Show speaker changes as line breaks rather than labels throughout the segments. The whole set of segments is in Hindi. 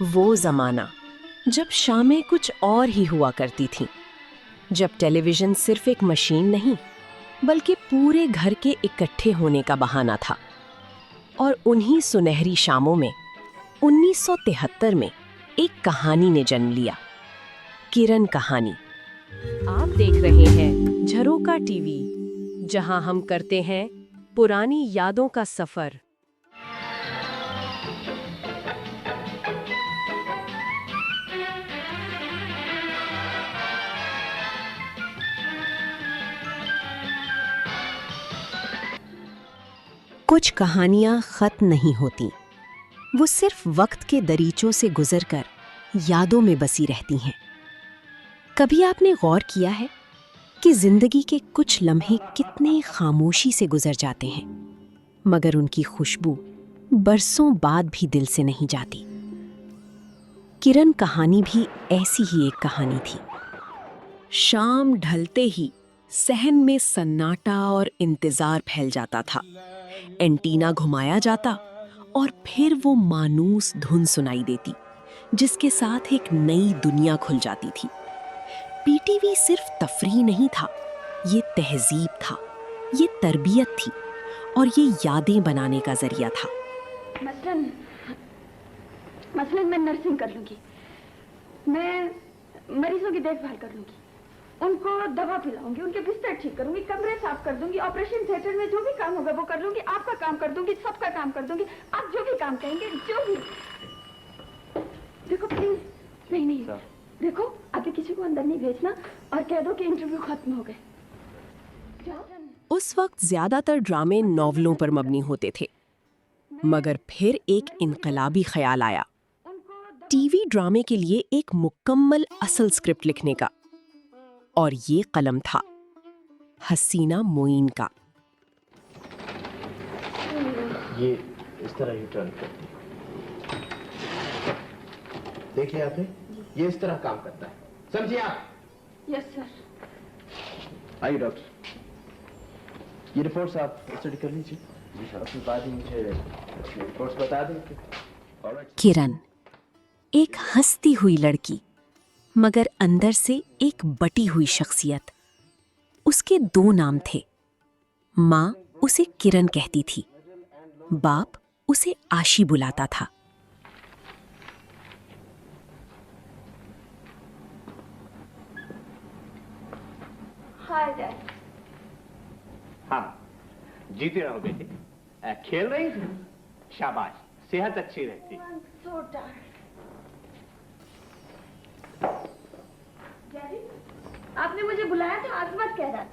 वो जमाना जब शामें कुछ और ही हुआ करती थीं, जब टेलीविजन सिर्फ एक मशीन नहीं बल्कि पूरे घर के इकट्ठे होने का बहाना था। और उन्हीं सुनहरी शामों में 1973 में एक कहानी ने जन्म लिया, किरण कहानी। आप देख रहे हैं झरोका टीवी, जहां हम करते हैं पुरानी यादों का सफर। कुछ कहानियां खत्म नहीं होती, वो सिर्फ वक्त के दरीचों से गुजरकर यादों में बसी रहती हैं। कभी आपने गौर किया है कि जिंदगी के कुछ लम्हे कितने खामोशी से गुजर जाते हैं, मगर उनकी खुशबू बरसों बाद भी दिल से नहीं जाती। किरण कहानी भी ऐसी ही एक कहानी थी। शाम ढलते ही सहन में सन्नाटा और इंतजार फैल जाता था। एंटीना घुमाया जाता और फिर वो मानूस धुन सुनाई देती, जिसके साथ एक नई दुनिया खुल जाती थी। पीटीवी सिर्फ तफरीह नहीं था, ये तहजीब था, ये तरबियत थी और ये यादें बनाने का जरिया था।
मसलन मैं नर्सिंग कर लूंगी, मैं मरीजों की देखभाल कर लूंगी, उनको दवा पिलाऊंगी, उनके बिस्तर ठीक करूंगी, कमरे साफ कर दूंगी, ऑपरेशन थिएटर में जो भी काम होगा वो कर लूंगी, आपका काम कर दूंगी, सबका काम कर दूंगी, आप जो भी काम कहेंगे, जो भी। देखो प्लीज। नहीं देखो, अभी किसी को अंदर नहीं भेजना और कह दो कि इंटरव्यू खत्म हो गए।
उस वक्त ज्यादातर ड्रामे नॉवलों पर मबनी होते थे, मगर फिर एक इनकलाबी ख्याल आया, टीवी ड्रामे के लिए एक मुकम्मल असल स्क्रिप्ट लिखने का। और ये कलम था हसीना मोइन का।
ये इस तरह ही टर्न करती है, देखिए आपने, ये इस तरह काम करता है, समझिए आप?
Yes sir.
आइए डॉक्टर, ये रिपोर्ट्स आप स्टडी कर लीजिए, उसके बाद ही मुझे रिपोर्ट्स बता दें।
किरण एक हंसती हुई लड़की, मगर अंदर से एक बटी हुई शख्सियत। उसके दो नाम थे। माँ उसे किरण कहती थी, बाप उसे आशी बुलाता था।
Hi dad.
हाँ, जीते रहो बेटे। खेल रही थी? शाबाश, सेहत अच्छी रहती।
So tired. डैडी, आपने मुझे बुलाया था, आसमत कह रहा था।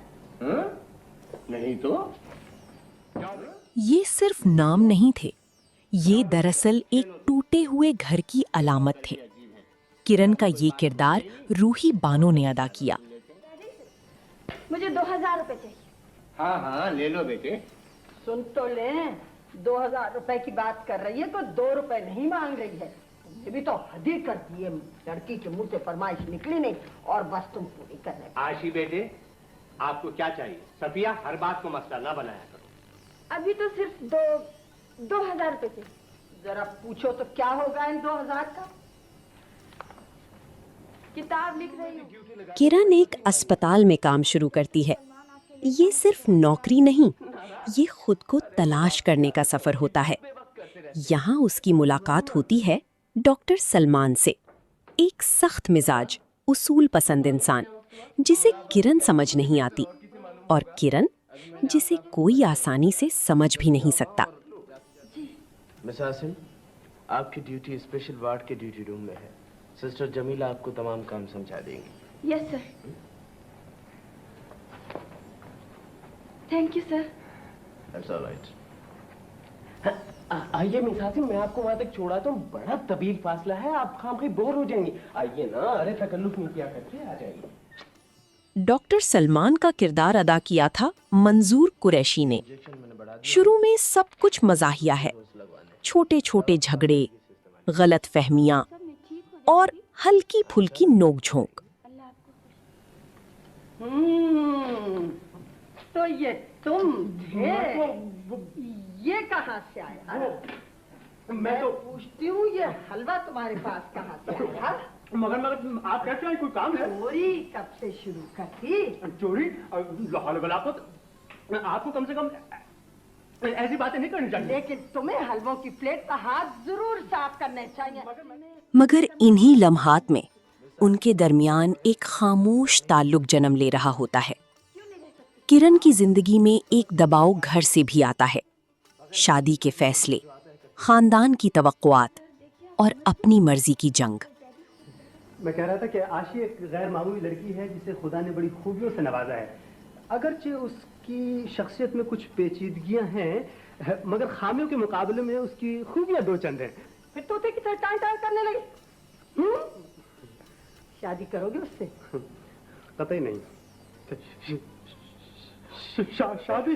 नहीं तो?
ये सिर्फ नाम नहीं थे, ये दरअसल एक टूटे हुए घर की अलामत थे। किरण का ये किरदार रूही बानो ने अदा किया।
मुझे 2000 रुपए चाहिए।
हाँ, ले लो बेटे।
सुन तो ले, 2000 रुपए की बात कर रही है तो 2 रुपए नहीं मांग रही है। तुमने भी तो हद ही कर दी है, लड़की के मुंह से फरमाइश निकली नहीं और बस तुम पूरी करने।
आशी बेटे, आपको क्या चाहिए? सफिया, हर बात को मसला ना बनाया करो।
अभी तो सिर्फ 2000 रुपए चाहिए।
जरा पूछो तो क्या होगा इन 2000 का?
किताब लिख रही हूँ।
किरण एक अस्पताल में काम शुरू करती है। ये सिर्फ नौकरी नहीं, ये खुद को तलाश करने का सफर होता है। यहाँ उसकी मुलाकात होती है डॉक्टर सलमान से, एक सख्त मिजाज, उसूल पसंद इंसान, जिसे किरण समझ नहीं आती और किरण जिसे कोई आसानी से समझ भी नहीं सकता।
मिस हासिन, आपकी ड्यूटी स्पेशल वार्ड के ड्यूटी रूम में है। सिस्टर जमीला आपको तमाम काम समझा देंगी।
Yes sir. Thank you sir.
That's alright.
आइए मिस हासिन, मैं आपको वहां तक छोड़ा तो बड़ा तवील फासला है, आप खामखी बोर हो जाएंगी। आइए ना, अरे तकल्लुफ नहीं किया करके, आ जाइए।
डॉक्टर सलमान का किरदार अदा किया था मंजूर कुरैशी ने। शुरू में सब कुछ मजाहिया है, छोटे छोटे झगड़े, गलत फहमियां और हल्की फुल्की नोक-झोंक।
तो ये तुम थे? ये कहाँ से आया?
मैं तो
पूछती हूँ ये हलवा तुम्हारे पास कहाँ से आया?
मगर आप कहते हैं कोई काम है?
चोरी कब से शुरू कर दी?
चोरी? लाहौल वाला आपको कम से कम ऐसी बातें नहीं करनी चाहिए।
लेकिन तुम्हें हलवों की प्लेट का हाथ जरूर साफ करने चाहिए।
मगर इन्हीं लम्हात में उनके दरमियान एक खामोश ताल्लुक जन्म ले रहा होता है। किरण की जिंदगी में एक दबाव घर से भी आता है। शादी के फैसले, खानदान की तवक्कुआत और अपनी मर्जी की जंग।
मैं कह रहा था कि आशी एक गैर मामूली लड़की है जिसे खुदा ने बड़ी खूबियों से नवाजा है। अगरचे उसकी शख्सियत में कुछ पेचीदगियां हैं, मगर खामियों के मुकाबले में उसकी खूबियां दो चंद हैं।
फिर तोते की तरह टांग टांग करने लगे। शादी करोगे उससे?
पता ही नहीं। शादी?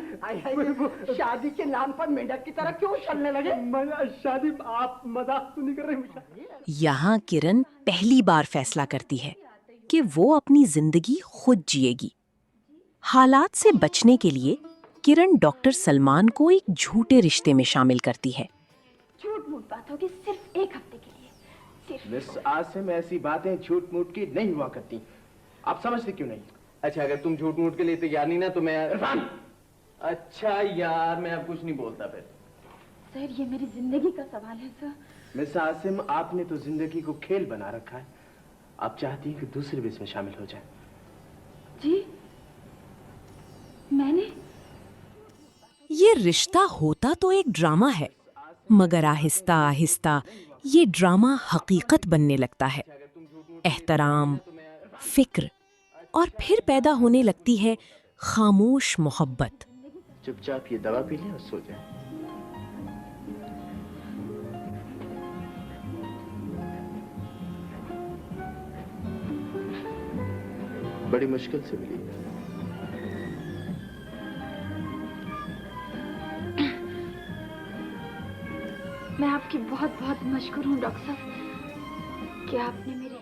शादी के नाम पर मेंढक की तरह क्यों चलने लगे?
शादी? आप मजाक तो नहीं कर रहे?
यहाँ किरण पहली बार फैसला करती है कि वो अपनी जिंदगी खुद जिएगी। हालात से बचने के लिए किरण डॉक्टर सलमान को एक झूठे रिश्ते में शामिल करती है।
झूठ मूठ बात होगी सिर्फ एक हफ्ते के लिए, सिर्फ।
मिस आसिम, ऐसी बातें झूठ मूठ की नहीं हुआ करती। आप समझते क्यों नहीं?
अच्छा, अगर तुम झूठ मूठ के लिए तैयार नहीं ना तो मैं... अच्छा यार, मैं अब कुछ नहीं बोलता फिर।
सर, ये मेरी जिंदगी का सवाल है सर।
मिस आसिम, आपने तो जिंदगी को खेल बना रखा है। आप चाहती हैं कि दूसरे भी इसमें शामिल हो जाए।
जी, मैंने?
ये रिश्ता होता तो एक ड्रामा है, मगर आहिस्ता आहिस्ता ये ड्रामा हकीकत बनने लगता है। एहतराम, फिक्र और फिर पैदा होने लगती है खामोश मोहब्बत।
चुपचाप ये दवा पी लें और सो जाएं। बड़ी मुश्किल से मिली।
मैं आपकी बहुत बहुत मशहूर हूँ डॉक्टर साहब कि आपने मेरे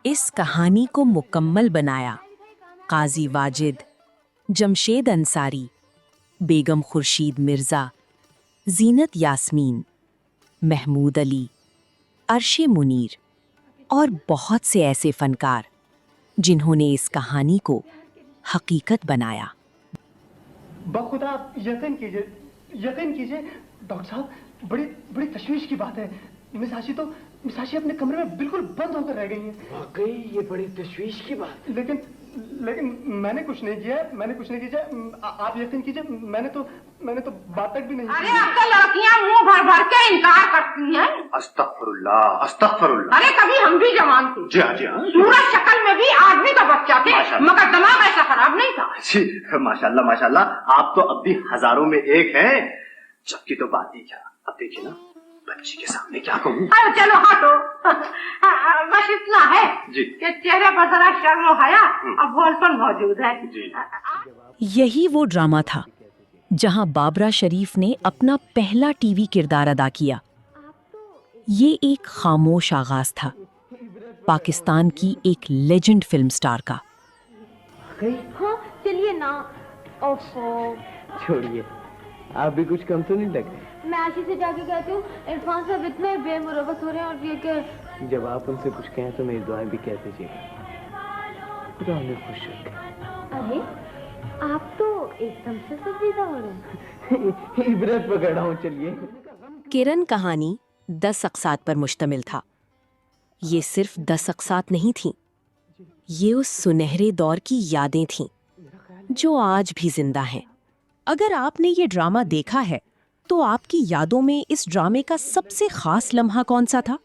इस कहानी को मुकम्मल बनाया काजी वाजिद, जमशेद अंसारी, बेगम खुर्शीद मिर्जा, जीनत यास्मीन, महमूद अली, अर्शे मुनीर और बहुत से ऐसे फनकार जिन्होंने इस कहानी को हकीकत बनाया।
बखुदा आप यकीन कीजिए डॉक्टर साहब, बड़ी बड़ी तशवीश की बात है। मिस आशी अपने कमरे में बिल्कुल बंद होकर रह गई हैं।
वाकई ये बड़ी तशवीश की बात।
लेकिन मैंने कुछ नहीं किया। आप यकीन कीजिए, मैंने तो बात तक भी नहीं।
अरे अब तो लड़कियां मुंह भर भर के इनकार करती हैं।
अस्तगफुरुल्लाह।
अरे कभी हम भी जवान थे।
जी हाँ।
सूरज शक्ल में भी आदमी का बच्चा थे, मगर दिमाग ऐसा खराब नहीं था।
जी माशाल्लाह, आप तो अब भी हजारों में एक हैं। जबकि तो बात ही क्या, अब देखिए ना, बच्ची के सामने क्या कहूँ।
अरे चलो हटो, बस इतना है
जी
कि चेहरे पर जरा शर्म और हया अब बोलपन मौजूद है।
जी।
यही वो ड्रामा था जहां बाबरा शरीफ ने अपना पहला टीवी किरदार अदा किया। ये एक खामोश आगाज था पाकिस्तान की एक लेजेंड फिल्म स्टार का।
हाँ चलिए ना। ओफो,
छोड़िए, आप भी कुछ कम तो नहीं लग रहे।
मैं आशी से जाके कहती हूँ इरफान साहब इतने बेमुरवत हो रहे हैं और ये कि
जब आप उनसे कुछ कहें तो मेरी दुआएं भी कह दीजिएगा। खुदा उन्हें खुश रखे।
अरे आप तो एकदम से संजीदा हो रहे हैं।
इबरत पकड़ रहा हूँ। चलिए।
किरण कहानी 10 अक़सात पर मुश्तमिल था। ये सिर्फ 10 अक़सात नहीं थीं, ये उस सुनहरे दौर की यादें थीं जो आज भी जिंदा हैं। अगर आपने ये ड्रामा देखा है तो आपकी यादों में इस ड्रामे का सबसे खास लम्हा कौन सा था?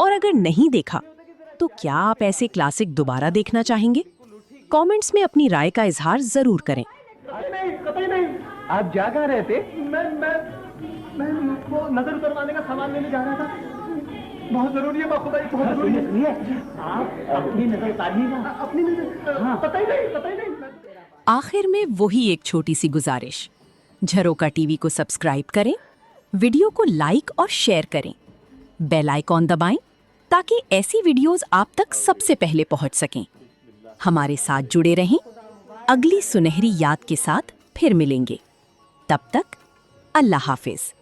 और अगर नहीं देखा तो क्या आप ऐसे क्लासिक दोबारा देखना चाहेंगे? कमेंट्स में अपनी राय का इजहार जरूर करें।
कतई नहीं। आप जा कहाँ रहे थे? मैं वो नजर उतरवाने का सामान लेने जा रहा था। बहुत जरूरी है बाखुदा, बहुत जरूरी है। आप अपनी नजर उतारिएगा। अपनी नजर? पता ही नहीं।
आखिर में वही एक छोटी सी गुजारिश, झरोका टीवी को सब्सक्राइब करें, वीडियो को लाइक और शेयर करें, बेल आइकॉन दबाएं ताकि ऐसी वीडियोस आप तक सबसे पहले पहुंच सकें। हमारे साथ जुड़े रहें। अगली सुनहरी याद के साथ फिर मिलेंगे। तब तक अल्लाह हाफिज।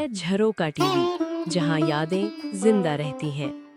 है झरोका टीवी, जहां यादें जिंदा रहती हैं।